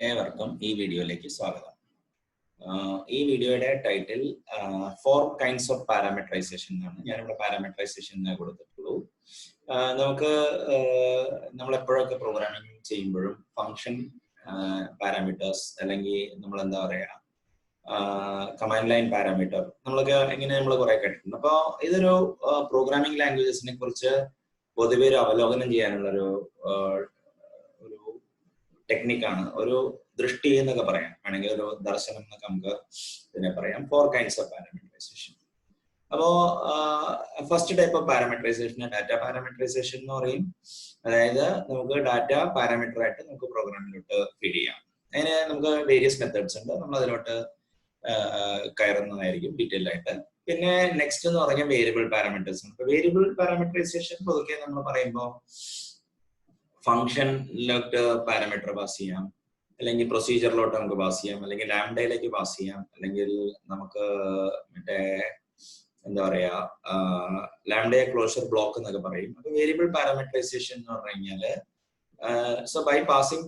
ഏവർക്കും ഈ വീഡിയോയിലേക്ക് സ്വാഗതം. ഈ വീഡിയോയുടെ ടൈറ്റിൽ 4 kinds of parameterization എന്നാണ്. ഞാനിവിടെ പാരാമീറ്ററൈസേഷൻ എന്നേ കൊടുത്തിട്ടുള്ളൂ. നമുക്ക് നമ്മളെപ്പോഴൊക്കെ പ്രോഗ്രാമിംഗ് ചെയ്യുമ്പോഴും ഫംഗ്ഷൻ പാരാമീറ്റേഴ്സ് അല്ലെങ്കിൽ നമ്മൾ എന്താ പറയുക കമാൻഡ് ലൈൻ പാരാമീറ്റർ നമ്മളൊക്കെ ഇങ്ങനെ നമ്മൾ കുറെ കേട്ടിട്ടുണ്ട്. അപ്പോൾ ഇതൊരു പ്രോഗ്രാമിംഗ് ലാംഗ്വേജസിനെ കുറിച്ച് പൊതുവെ ഒരു അവലോകനം ചെയ്യാനുള്ള ഒരു ടെക്നിക്കാണ്, ഒരു ദൃഷ്ടി എന്നൊക്കെ പറയാം, ആണെങ്കിൽ ഒരു ദർശനം എന്നൊക്കെ നമുക്ക് ഇതിനെ പറയാം. 4 kinds of parameterization. അപ്പോ first type of parameterisation data parameterisation എന്ന് പറയും. അതായത് നമുക്ക് ഡാറ്റ പാരാമീറ്റർ ആയിട്ട് നമുക്ക് പ്രോഗ്രാമിലോട്ട് ഫീഡ് ചെയ്യാം. അതിന് നമുക്ക് വേരിയസ് മെത്തേഡ്സ് ഉണ്ട്, നമ്മൾ അതിലോട്ട് കയറുന്നതായിരിക്കും ഡീറ്റെയിൽ ആയിട്ട്. പിന്നെ നെക്സ്റ്റ് എന്ന് പറഞ്ഞാൽ വേരിയബിൾ പാരാമീറ്റേഴ്സ്. ഇപ്പൊ വേരിയബിൾ പാരാമീറ്ററൈസേഷൻ പൊതുവെ നമ്മൾ പറയുമ്പോൾ ഫംഗ്ഷനിലോട്ട് പാരാമീറ്റർ പാസ് ചെയ്യാം, അല്ലെങ്കിൽ പ്രൊസീജിയറിലോട്ട് നമുക്ക് പാസ് ചെയ്യാം, അല്ലെങ്കിൽ ലാംഡയിലേക്ക് പാസ് ചെയ്യാം, അല്ലെങ്കിൽ നമുക്ക് മറ്റേ എന്താ പറയാ ലാംഡയെ ക്ലോഷർ ബ്ലോക്ക് എന്നൊക്കെ പറയും. അപ്പൊ വേരിയബിൾ പാരാമീറ്ററൈസേഷൻ എന്ന് പറഞ്ഞു കഴിഞ്ഞാല് so by passing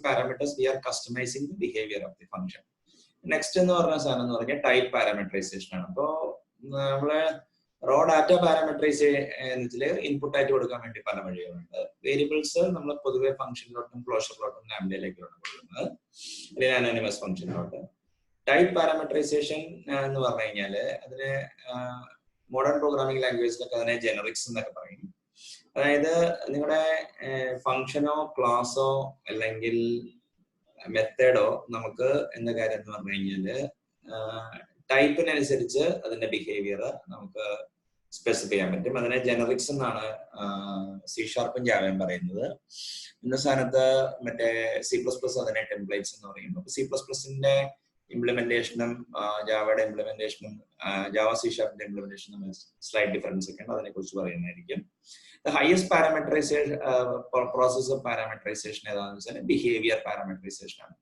parameters we are customizing the behavior of the function. Next എന്ന് പറഞ്ഞ സാധനം എന്ന് പറഞ്ഞാൽ ടൈപ്പ് പാരാമീറ്ററൈസേഷൻ ആണ്. അപ്പോൾ നമ്മള് റോ ഡാറ്റ പാരാമീറ്ററൈസേഷനിൽ ഇൻപുട്ട് ആയിട്ട് കൊടുക്കാൻ വേണ്ടി പല വഴികളുണ്ട്. വേരിയബിൾസ് നമ്മൾ പൊതുവെ ഫംഗ്ഷനിലോട്ടും ക്ലോഷറിലോട്ടും ലാംഡയിലേക്കാണ് കൊടുക്കുന്നത്, അല്ലെങ്കിൽ അനോണിമസ് ഫംഗ്ഷനിലോട്ട്. ടൈപ്പ് പാരാമീറ്ററൈസേഷൻ എന്ന് പറഞ്ഞു കഴിഞ്ഞാല് അതിന് മോഡേൺ പ്രോഗ്രാമിംഗ് ലാംഗ്വേജിലൊക്കെ അതിനെ ജനറിക്സ് എന്നൊക്കെ പറയും. അതായത് നിങ്ങളുടെ ഫംഗ്ഷനോ ക്ലാസോ അല്ലെങ്കിൽ മെത്തേഡോ നമുക്ക് എന്ന കാര്യം എന്ന് പറഞ്ഞു കഴിഞ്ഞാല് ടൈപ്പിനനുസരിച്ച് അതിന്റെ ബിഹേവിയർ നമുക്ക് സ്പെസിഫൈ ചെയ്യാൻ പറ്റും. അതിനെ ജനറിക്സ് എന്നാണ് C# ജാവയും പറയുന്നത്. ഇന്ന സ്ഥാനത്ത് മറ്റേ C++ അതിനെ ടെംപ്ലേറ്റ്സ് എന്ന് പറയും. അപ്പൊ C++ന്റെ ഇംപ്ലിമെന്റേഷനും ജാവയുടെ ഇംപ്ലിമെന്റേഷനും ജാവ C# ഇംപ്ലിമെന്റേഷനും സ്ലൈറ്റ് ഡിഫറൻസ് ഒക്കെ ഉണ്ട്, അതിനെ കുറിച്ച് പറയുന്നതായിരിക്കും. The highest parameterization process of parameterization ഏതാണെന്ന് വെച്ചാൽ ബിഹേവിയർ പാരാമീറ്ററൈസേഷൻ ആണ്.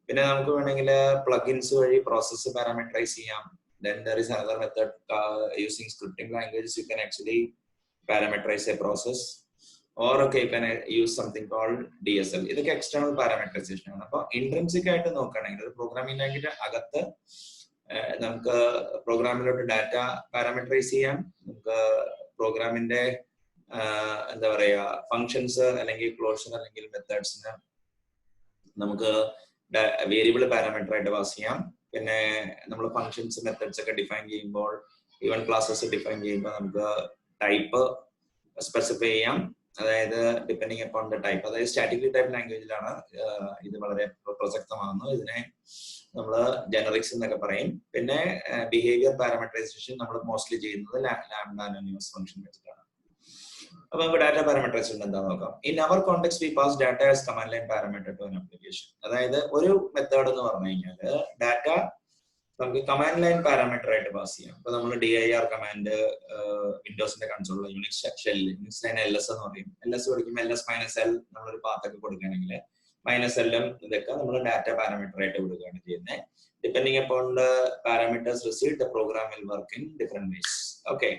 പിന്നെ നമുക്ക് വേണമെങ്കിൽ പ്ലഗിൻസ് വഴി പ്രോസസ്സ് പാരാമീറ്ററൈസ് ചെയ്യാം. Then there is another method using scripting languages you can actually parameterize a process, or okay you can use something called DSL. ഇതൊക്കെ external parameterisation ആണ്. അപ്പോൾ ഇൻട്രിൻസിക് ആയിട്ട് നോക്കുകയാണെങ്കിൽ ഒരു പ്രോഗ്രാമിംഗ് ലാംഗ്വേജ് അകത്ത് നമുക്ക് പ്രോഗ്രാമിലോട്ട് ഡാറ്റ പാരാമീറ്ററൈസ് ചെയ്യാം. നമുക്ക് പ്രോഗ്രാമിന്റെ എന്താ പറയാ ഫങ്ഷൻസ് അല്ലെങ്കിൽ ക്ലോഷർ അല്ലെങ്കിൽ മെത്തേഡ്സിന് നമുക്ക് വേരിയബിൾ പാരാമീറ്റർ ആയിട്ട് പാസ് ചെയ്യാം. പിന്നെ നമ്മൾ ഫങ്ഷൻസ് മെത്തേഡ്സ് ഒക്കെ ഡിഫൈൻ ചെയ്യുമ്പോൾ ഈവൻ ക്ലാസ്സസ് ഡിഫൈൻ ചെയ്യുമ്പോൾ നമുക്ക് ടൈപ്പ് സ്പെസിഫൈ ചെയ്യാം. അതായത് ഡിപ്പെൻഡിങ് അപ്പോൺ ദ ടൈപ്പ്, അതായത് സ്റ്റാറ്റിക്കലി ടൈപ്പ് ലാംഗ്വേജിലാണ് ഇത് വളരെ പ്രസക്തമാകുന്നത്. ഇതിനെ നമ്മൾ ജനറിക്സ് എന്നൊക്കെ പറയും. പിന്നെ ബിഹേവിയർ പാരാമീറ്ററൈസേഷൻ നമ്മൾ മോസ്റ്റ്ലി ചെയ്യുന്നത് ലാംഡ അനോണിമസ് ഫംഗ്ഷൻ വെച്ചിട്ടാണ്. അപ്പൊ നമുക്ക് ഡാറ്റ പാരാമീറ്ററൈസേഷൻ എന്താ നോക്കാം. In our context we pass data as command line parameter to an application. അതായത് ഒരു മെത്തേഡ് എന്ന് പറഞ്ഞു കഴിഞ്ഞാല് ഡാറ്റ നമുക്ക് കമാൻഡ് ലൈൻ പാരാമീറ്റർ ആയിട്ട് പാസ് ചെയ്യാം. ഇപ്പൊ നമ്മൾ dir കമാൻഡ് വിൻഡോസിന്റെ കൺസോളിൽ യൂണിക്സ് ഷെല്ലിൽ യൂണിക്സ് ലൈൻ LS എന്ന് പറയും. LS കൊടുക്കുമ്പോൾ LS -L നമ്മളൊരു പാത്തൊക്കെ കൊടുക്കുകയാണെങ്കിൽ -L ഇതൊക്കെ നമ്മൾ ഡാറ്റ പാരാമീറ്റർ ആയിട്ട് കൊടുക്കുകയാണ് ചെയ്യുന്നത്. Depending upon the parameters received the program will work in different ways. Okay.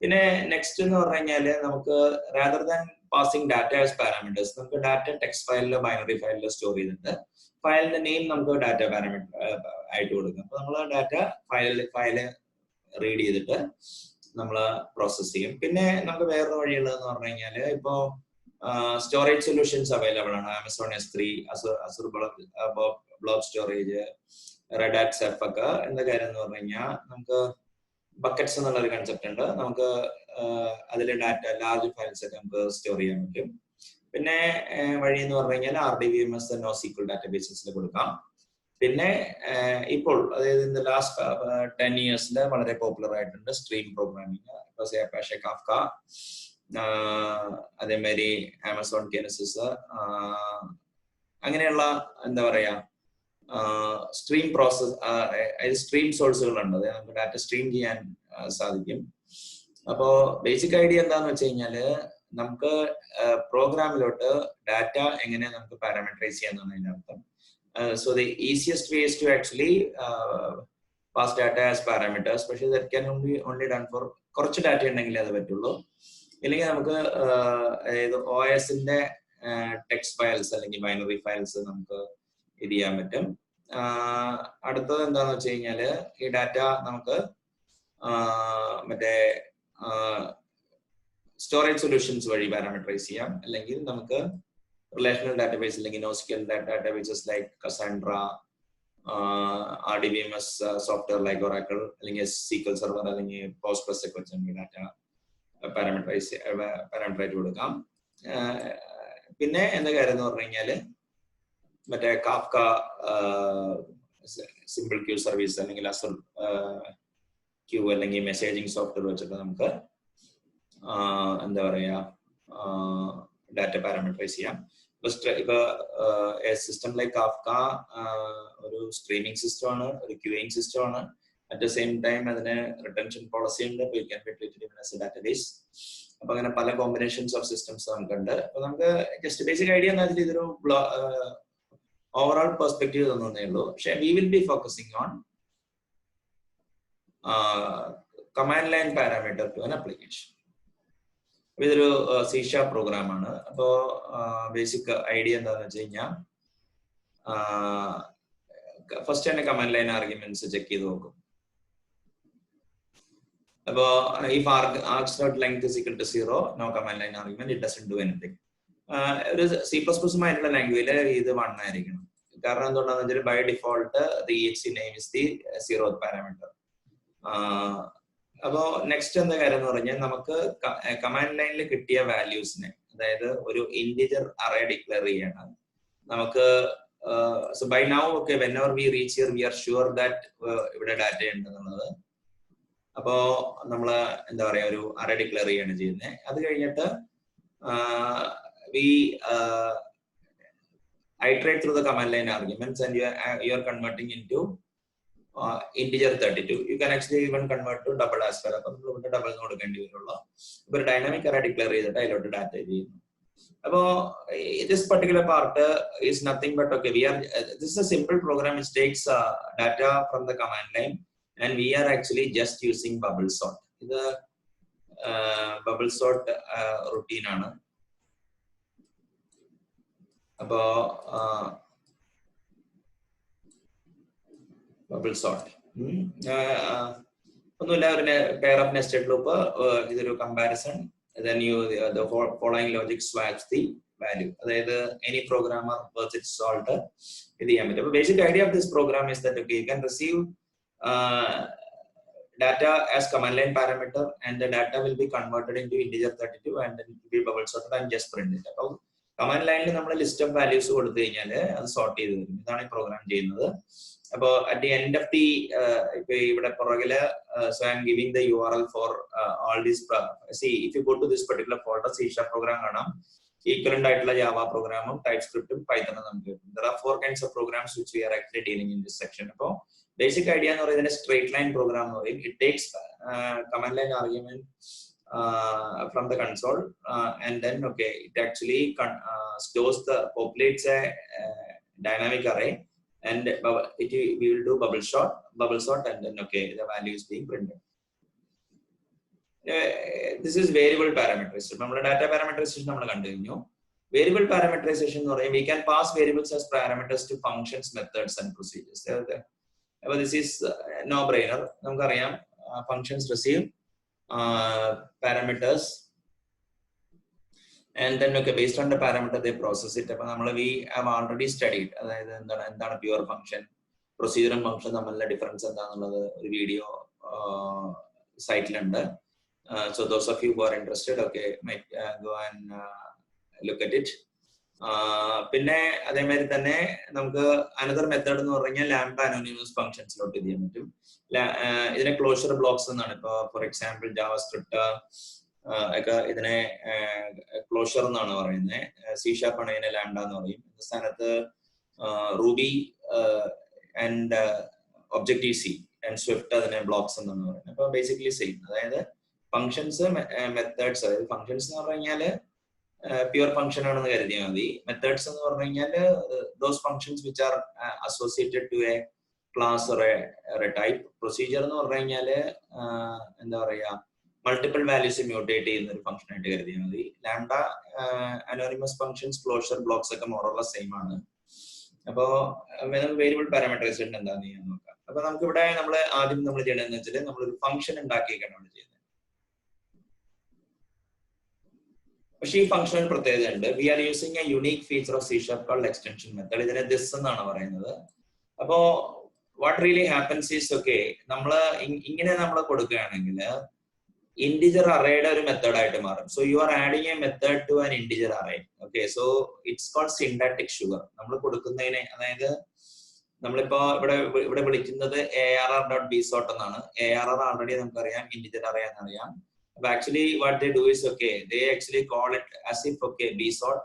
പിന്നെ നെക്സ്റ്റ് എന്ന് പറഞ്ഞു കഴിഞ്ഞാല് നമുക്ക് rather than passing data as parameters നമുക്ക് ഡാറ്റ ടെക്സ്റ്റ് ഫയലിലോ ബൈനറി ഫയലിലോ സ്റ്റോർ ചെയ്തിട്ട് ഫയലിന്റെ നെയിം നമുക്ക് ഡാറ്റ പാരാമീറ്റർ ആയിട്ട് കൊടുക്കും. അപ്പൊ നമ്മൾ ഡാറ്റ ഫയല് റീഡ് ചെയ്തിട്ട് നമ്മൾ പ്രോസസ് ചെയ്യും. പിന്നെ നമുക്ക് വേറൊരു വഴിയുള്ളതെന്ന് പറഞ്ഞു കഴിഞ്ഞാല് ഇപ്പോ സ്റ്റോറേജ് സൊല്യൂഷൻസ് അവൈലബിൾ ആണ്. Amazon S3, Asr blob storage, red hat serf ഒക്കെ. എന്താ കാര്യം എന്ന് പറഞ്ഞു കഴിഞ്ഞാൽ നമുക്ക് ബക്കറ്റ്സ് എന്നുള്ളൊരു കൺസെപ്റ്റ് ഉണ്ട്. നമുക്ക് അതിൽ ഡാറ്റ ലാർജ് ഫയൽസ് ഒക്കെ നമുക്ക് സ്റ്റോർ ചെയ്യാൻ പറ്റും. പിന്നെ വഴി എന്ന് പറഞ്ഞു കഴിഞ്ഞാൽ RDBMS NoSQL ഡാറ്റാബേസസിൽ കൊടുക്കാം. പിന്നെ ഇപ്പോൾ അതായത് ലാസ്റ്റ് 10 years വളരെ പോപ്പുലർ ആയിട്ടുണ്ട് സ്ട്രീം പ്രോഗ്രാമിംഗ്. അപ്പാഷെ കാഫ്ക, അതേമാതിരി ആമസോൺ കിനസിസ്, അങ്ങനെയുള്ള എന്താ പറയാ സ്ട്രീം പ്രോസസ് സ്ട്രീം സോഴ്സുകളുണ്ട്. അതായത് നമുക്ക് ഡാറ്റ സ്ട്രീം ചെയ്യാൻ സാധിക്കും. അപ്പോ ബേസിക് ഐഡിയ എന്താന്ന് വെച്ച് കഴിഞ്ഞാല് നമുക്ക് പ്രോഗ്രാമിലോട്ട് ഡാറ്റ എങ്ങനെ നമുക്ക് പാരാമീറ്ററൈസ് ചെയ്യാന്നാണ് അതിന്റെ അർത്ഥം. So the easiest way is to actually pass data as parameters. പക്ഷേ that can only done for കുറച്ച് ഡാറ്റ ഉണ്ടെങ്കിലേ അത് പറ്റുള്ളൂ. ഇല്ലെങ്കിൽ നമുക്ക് OSന്റെ ടെക്സ്റ്റ് ഫയൽസ് അല്ലെങ്കിൽ ബൈനറി ഫയൽസ് നമുക്ക് ഇത് ചെയ്യാൻ പറ്റും. അടുത്തത് എന്താന്ന് വെച്ച് കഴിഞ്ഞാല് ഈ ഡാറ്റ നമുക്ക് മറ്റേ സ്റ്റോറേജ് സൊല്യൂഷൻസ് വഴി പാരാമീറ്ററൈസ് ചെയ്യാം, അല്ലെങ്കിൽ നമുക്ക് റിലേഷണൽ ഡാറ്റാബേസ് അല്ലെങ്കിൽ NoSQL databases like Cassandra, RDBMS software like Oracle, അല്ലെങ്കിൽ SQL സെർവർ അല്ലെങ്കിൽ പോസ്റ്റ്ഗ്രെസ് ഒക്കെ വെച്ച് ഡാറ്റ പാരാമീറ്ററായിട്ട് കൊടുക്കാം. പിന്നെ എന്താ കാര്യം എന്ന് പറഞ്ഞു കഴിഞ്ഞാല് മറ്റേ കാഫ്ക സിമ്പിൾ ക്യൂ സർവീസ് അല്ലെങ്കിൽ അസർ ക്യൂ അല്ലെങ്കിൽ മെസ്സേജിങ് സോഫ്റ്റ്വെയർ വെച്ചിട്ട് നമുക്ക് എന്താ പറയാ ഡാറ്റ പാരാമീറ്ററൈസ് ചെയ്യാം. ഇപ്പൊ സിസ്റ്റം ലൈക്ക് കാഫ്ക ഒരു സ്ട്രീമിംഗ് സിസ്റ്റം ആണ്, ഒരു ക്യൂയിങ് സിസ്റ്റം ആണ്. അറ്റ് ദ സെയിം ടൈം അതിന് റിട്ടൻഷൻ പോളിസി ഉണ്ട്. ഡാറ്റാബേസ്. അപ്പൊ അങ്ങനെ പല കോമ്പിനേഷൻസ് ഓഫ് സിസ്റ്റംസ് നമുക്കുണ്ട്. അപ്പൊ നമുക്ക് ജസ്റ്റ് ബേസിക് ഐഡിയ എന്താ വെച്ചാൽ ഇതൊരു ഓവറോൾ പെർസ്പെക്റ്റീവ് തന്നേ ഉള്ളൂ. പക്ഷെ we will be focusing on command line parameter to an application. ഇതൊരു C# പ്രോഗ്രാം ആണ്. അപ്പോ ബേസിക് ഐഡിയ എന്താന്ന് വെച്ച് കഴിഞ്ഞാൽ ഫസ്റ്റ് തന്നെ കമാൻഡ് ലൈൻ ആർഗ്യുമെന്റ്സ് ചെക്ക് ചെയ്ത് നോക്കും. അപ്പോ if args dot length is equal to 0, no command line argument, it doesn't do anything. ഒരു C++ ആയിട്ടുള്ള ലാംഗ്വേജില് ഇത് 1 ആയിരിക്കണം. കാരണം എന്തുകൊണ്ടാന്ന് വെച്ചാൽ by default the exe name is the 0th parameter. അപ്പോ നെക്സ്റ്റ് എന്താ കാര്യം എന്ന് പറഞ്ഞാൽ നമുക്ക് കമാൻഡ് ലൈനിൽ കിട്ടിയ വാല്യൂസിനെ, അതായത് ഒരു ഇന്റിജർ അറേ ഡിക്ലെയർ ചെയ്യണം നമുക്ക്. So by now, okay, whenever we reach here, we are sure that ഇവിടെ ഡാറ്റ ഉണ്ടെന്നുള്ളത്. അപ്പോ നമ്മള് എന്താ പറയാ ഒരു അറേ ഡിക്ലെയർ ചെയ്യാണ് ചെയ്യുന്നത്. അത് കഴിഞ്ഞിട്ട് we iterate through the command line arguments and you are converting into integer 32. You can actually even convert to double as well. അപ്പൊ നമ്മൾ ഡബിൾ കൊടുക്കേണ്ടി വരുള്ളൂ. ഇപ്പൊ ഒരു ഡൈനാമിക് അറേ ഡിക്ലെയർ ചെയ്തിട്ട് അതിലോട്ട് ഡാറ്റ ചെയ്യുന്നു. അപ്പോ this particular part is nothing but okay, this is a simple program which takes data from the command line and we are actually just using bubble sort. ഇത് bubble sort routine ആണ്. അപ്പോ bubble sort ഒന്നുമില്ല, ഒരു pair of nested loop, ഇതൊരു comparison, then the following logic swaps the value. അതായത് any programmer worth its salt ഇത് ചെയ്യാൻ പറ്റും. അപ്പൊ basic idea of this program is that okay, you can receive data as command line parameter and the data will be converted into integer 32 and then it will be bubble sorted and just print it. അപ്പൊ command ലൈനിൽ നമ്മൾ list of values കൊടുത്തു കഴിഞ്ഞാൽ അത് sort ചെയ്ത് തരും. ഇതാണ് ഈ പ്രോഗ്രാം ചെയ്യുന്നത്. അപ്പോ at the end of the ഇപ്പൊ ഇവിടെ പുറകില് so I am giving the URL for all these. See if you go to this particular folder C# program കാണാം. ഈക്വലന്റ് ആയിട്ടുള്ള ജാവ പ്രോഗ്രാമും ടൈപ്പ് സ്ക്രിപ്റ്റും പൈത്തണും നമുക്ക് കിട്ടും. There are 4 kinds of programs which we are actually dealing in this section. അപ്പോ basic idea എന്ന് പറയുന്നത് സ്ട്രേറ്റ് ലൈൻ പ്രോഗ്രാം എന്ന് പറയും. It takes command line argument from the console and then okay, it actually stores the populates a dynamic array and we will do bubble sort and then okay, the value is being printed. This is variable parameterization. നമ്മുടെ data parameterisation നമ്മൾ കണ്ടു കഴിഞ്ഞു. Variable parameterisation എന്ന് പറയുമ്പോൾ we can pass variables as parameters to functions, methods and procedures. അപ്പോൾ this is no brainer. നമുക്കറിയാം functions receive parameters and then okay, based on the parameter they process it. അപ്പോൾ നമ്മൾ we have already studied അതായത് എന്താണ് pure function, procedure function തമ്മിലുള്ള difference എന്താണെന്നുള്ളത് ഒരു video സൈറ്റിലുണ്ട്. So those of you who are interested okay might go and look at it. പിന്നെ അതേമാതിരി തന്നെ നമുക്ക് അനദർ മെത്തേഡ് എന്ന് പറഞ്ഞാൽ ലാംഡ അനോണിമസ് ഫംഗ്ഷൻസിലോട്ട് ചെയ്യാൻ പറ്റും. ഇതിനെ ക്ലോഷർ ബ്ലോക്സ് എന്നാണ്. ഇപ്പൊ ഫോർ എക്സാമ്പിൾ ജാവാസ്ക്രിപ്റ്റ് ഒക്കെ ഇതിനെ ക്ലോഷർ എന്നാണ് പറയുന്നത്. C# ആണ് ഇതിനെ ലാംഡ എന്ന് പറയും. ഈ സ്ഥാനത്ത് Ruby and objective C and Swift അതിനെ ബ്ലോക്സ് എന്നാണ് പറയുന്നത്. അപ്പൊ ബേസിക്കലി സെയിം. അതായത് ഫംഗ്ഷൻസ്, മെത്തേഡ്സ്, അതായത് ഫംഗ്ഷൻസ് എന്ന് പറഞ്ഞു കഴിഞ്ഞാല് പ്യുവർ ഫംഗ്ഷൻ ആണെന്ന് കരുതിയാൽ മതി. മെത്തേഡ്സ് എന്ന് പറഞ്ഞു കഴിഞ്ഞാൽ those functions which are associated to a class or a type. Procedure എന്ന് പറഞ്ഞു കഴിഞ്ഞാല് എന്താ പറയാ മൾട്ടിപ്പിൾ വാല്യൂസ് മ്യൂട്ടേറ്റ് ചെയ്യുന്ന ഒരു ഫംഗ്ഷൻ ആയിട്ട് കരുതിയാൽ മതി. Lambda anonymous functions closure blocks ഒക്കെ മോറോള സെയിം ആണ്. അപ്പോ വേരിയബിൾ പാരാമീറ്ററൈസേഷൻ എന്താണെന്ന് ചെയ്യാൻ നോക്കാം. അപ്പൊ നമുക്കിവിടെ ആദ്യം നമ്മൾ ചെയ്യണമെന്ന് വെച്ചാൽ നമ്മളൊരു ഫംഗ്ഷൻ ഉണ്ടാക്കിയേക്കാണ് നമ്മൾ ചെയ്യുന്നത്. പക്ഷേ ഈ ഫംഗ്ഷന് പ്രത്യേകത ഉണ്ട്. We are using a unique feature of C# called extension method. ഇതിനെ ദിസ് എന്നാണ് പറയുന്നത്. അപ്പോ what really happens is okay, ഇങ്ങനെ നമ്മൾ കൊടുക്കുകയാണെങ്കിൽ ഇന്റിജർ അറേയുടെ ഒരു മെത്തേഡ് ആയിട്ട് മാറും. So you are adding a method to an integer array. Okay, so it's called syntactic sugar. നമ്മൾ കൊടുക്കുന്നതിനെ, അതായത് നമ്മളിപ്പോ ഇവിടെ വിളിക്കുന്നത് ARR.bsort എന്നാണ്. ARR ആൾറെഡി നമുക്കറിയാം ഇന്റിജർ അറേ എന്നറിയാം. But actually what they do is okay, they actually call it as if okay bsort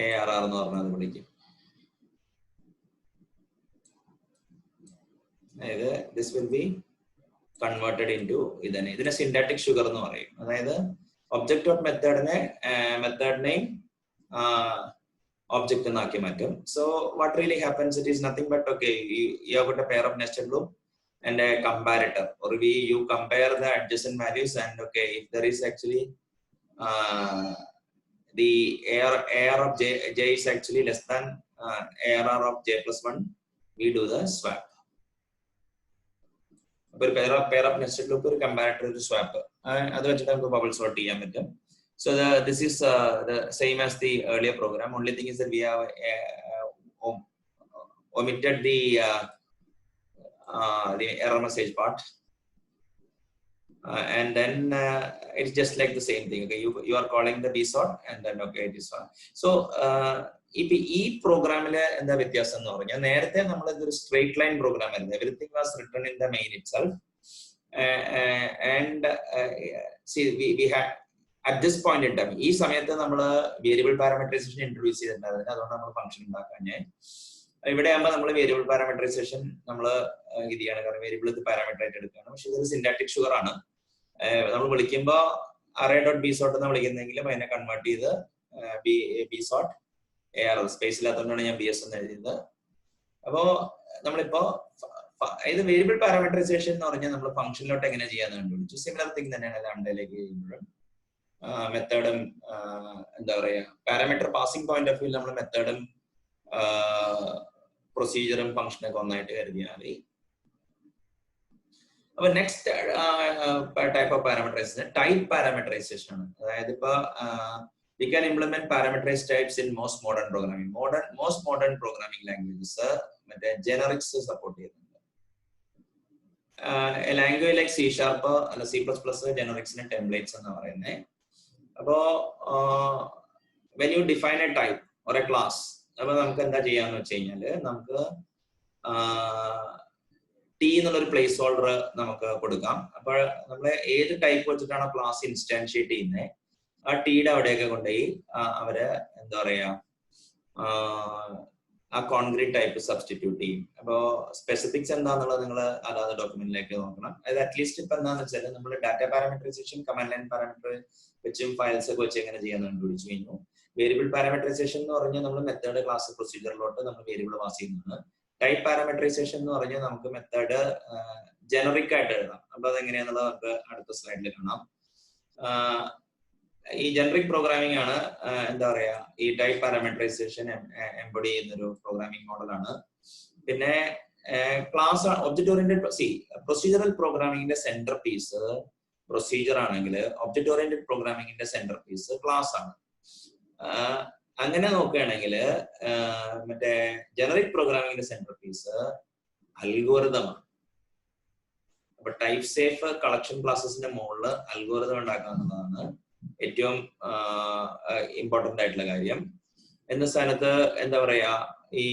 ARR എന്ന് പറഞ്ഞാൽ വിളിക്കും. അതായത് this will be converted into ഇതിനെ സിന്റാക്ടിക് ഷുഗർ എന്ന് പറയും. അതായത് ഒബ്ജക്റ്റ് ഓഫ് മെത്തേഡിനെ മെത്തേഡ് നെയിം object എന്നാക്കി മാറ്റും. So what really happens, it is nothing but okay, you have got a pair of nested loop and a comparator, or you compare the adjacent values, and okay, if there is actually the ARR of j is actually less than ARR of j plus 1, we do the swap. അപ്പോൾ ഒരു pair of nested loop ഒരു comparator ഒരു swap, അത് വെച്ചിട്ട് നമുക്ക് bubble sort ചെയ്യാൻ പറ്റും. So this is the same as the earlier program. Only thing is that we have omitted the error message part, and then it's just like the same thing. Okay, you are calling the bsort, and then okay, it is fine. So ഇപ്പൊ ഈ പ്രോഗ്രാമിലെ എന്താ വ്യത്യാസം എന്ന് പറഞ്ഞാൽ, നേരത്തെ നമ്മൾ ഇതൊരു സ്ട്രേറ്റ് ലൈൻ പ്രോഗ്രാം ആയിരുന്നു. Everything was written in the main itself, and we had at this point in time, ഈ സമയത്ത് നമ്മൾ വേരിയബിൾ പാരാമീറ്ററൈസേഷൻ ഇൻട്രൊഡ്യൂസ് ചെയ്തിട്ടുണ്ടായിരുന്നു. അതുകൊണ്ട് നമ്മൾ ഫംഗ്ഷൻ ഉണ്ടാക്കാൻ ഇവിടെ ആകുമ്പോൾ നമ്മൾ വേരിയബിൾ പാരാമീറ്ററൈസേഷൻ നമ്മൾ ഇത് ചെയ്യാണ്, കാരണം വേരിയബിൾ ഇത് പാരാമീറ്റർ ആയിട്ട് എടുക്കുകയാണ്. പക്ഷെ ഇതൊരു സിന്റാക്ടിക് ഷുഗർ ആണ്. നമ്മൾ വിളിക്കുമ്പോൾ array.bsort എന്ന് വിളിക്കുന്നെങ്കിലും അതിനെ കൺവേർട്ട് ചെയ്ത് bsort ARR സ്പേസ് ഇല്ലാത്തതുകൊണ്ടാണ് ഞാൻ BS എന്ന് എഴുതിയത്. അപ്പോ നമ്മളിപ്പോ ഇത് വേരിയബിൾ പാരാമീറ്ററൈസേഷൻ എന്ന് പറഞ്ഞാൽ നമ്മൾ ഫംഗ്ഷനിലോട്ട് എങ്ങനെ ചെയ്യാന്ന് കണ്ടുപിടിച്ചു. സിമിലർ തിങ് തന്നെയാണ് ലാംഡയിലേക്ക് ചെയ്യുമ്പോഴും. മെത്തേഡും എന്താ പറയാ, parameter passing point of view നമ്മൾ മെത്തേഡും പ്രൊസീജിയറും ഫംഗ്ഷനൊക്കെ ഒന്നായിട്ട് കരുതിയാൽ മതി. അപ്പൊ next type of parameterisation type parameterisation ആണ്. അതായത് ഇപ്പൊ we can implement parameterized types in most modern programming. Most modern programming languages മറ്റേ generics സപ്പോർട്ട് ചെയ്യുന്നുണ്ട്. A language like C# അല്ല C++ genericsനെ templates എന്ന് പറയുന്നത്. അപ്പോ when you define a type or a class, അപ്പൊ നമുക്ക് എന്താ ചെയ്യാന്ന് വെച്ച് കഴിഞ്ഞാല്, നമുക്ക് T എന്നുള്ളൊരു പ്ലേസ് ഹോൾഡർ നമുക്ക് കൊടുക്കാം. അപ്പോൾ നമ്മൾ ഏത് ടൈപ്പ് വെച്ചിട്ടാണ് ക്ലാസ് ഇൻസ്റ്റാൻഷിയേറ്റ് ചെയ്യുന്നത്, ആ ടീയുടെ അവിടെയൊക്കെ കൊണ്ടുപോയി അവര് എന്താ പറയാ ആ കോൺക്രീറ്റ് ടൈപ്പ് സബ്സ്റ്റിറ്റ്യൂട്ട് ചെയ്യും. അപ്പോ സ്പെസിഫിക്സ് എന്താന്നുള്ളത് നിങ്ങൾ അതാത് ഡോക്യുമെന്റിലേക്ക് നോക്കണം. അതായത് അറ്റ്ലീസ്റ്റ് ഇപ്പൊ എന്താന്ന് വെച്ചാൽ നമ്മൾ data parameterisation command line parameter വെച്ചും ഫയൽസ് ഒക്കെ വെച്ച് എങ്ങനെ ചെയ്യാന്ന് കണ്ടുപിടിച്ചു കഴിഞ്ഞു. വേരിയബിൾ പാരാമീറ്ററൈസേഷൻ എന്ന് പറഞ്ഞാൽ നമ്മൾ മെത്തേഡ് ക്ലാസ് പ്രൊസീജിയറിലോട്ട് നമ്മൾ വേരിയബിൾ പാസ് ചെയ്യുന്നതാണ്. ടൈപ്പ് പാരാമീറ്ററൈസേഷൻ എന്ന് പറഞ്ഞാൽ നമുക്ക് മെത്തേഡ് ജനറിക് ആയിട്ട് എഴുതാം. അപ്പൊ അതെങ്ങനെയാന്നുള്ളത് നമുക്ക് അടുത്ത സ്ലൈഡിൽ കാണാം. ഈ ജനറിക് പ്രോഗ്രാമിംഗ് ആണ് എന്താ പറയാ ഈ ടൈപ്പ് പാരാമീറ്ററൈസേഷൻ എംബോഡി ചെയ്യുന്നൊരു പ്രോഗ്രാമിംഗ് മോഡലാണ്. പിന്നെ ക്ലാസ് ഒബ്ജക്ട് ഓറിയന്റഡ് പ്രൊസീജറൽ പ്രോഗ്രാമിംഗിന്റെ സെന്റർ പീസ് പ്രൊസീജിയർ ആണെങ്കിൽ ഒബ്ജക്ട് ഓറിയന്റഡ് പ്രോഗ്രാമിംഗിന്റെ സെന്റർ പീസ് ക്ലാസ് ആണ്. അങ്ങനെ നോക്കുകയാണെങ്കിൽ മറ്റേ ജനറിക് പ്രോഗ്രാമിംഗിന്റെ സെന്റർ പീസ് അൽഗോരിതമാണ്. അപ്പൊ ടൈപ്പ് സേഫ് കളക്ഷൻ ക്ലാസസിന്റെ മുകളിൽ അൽഗോരിതം ഉണ്ടാക്കാന്നുള്ളതാണ് ഏറ്റവും ഇമ്പോർട്ടന്റ് ആയിട്ടുള്ള കാര്യം. എന്ന സ്ഥാനത്ത് എന്താ പറയാ ഈ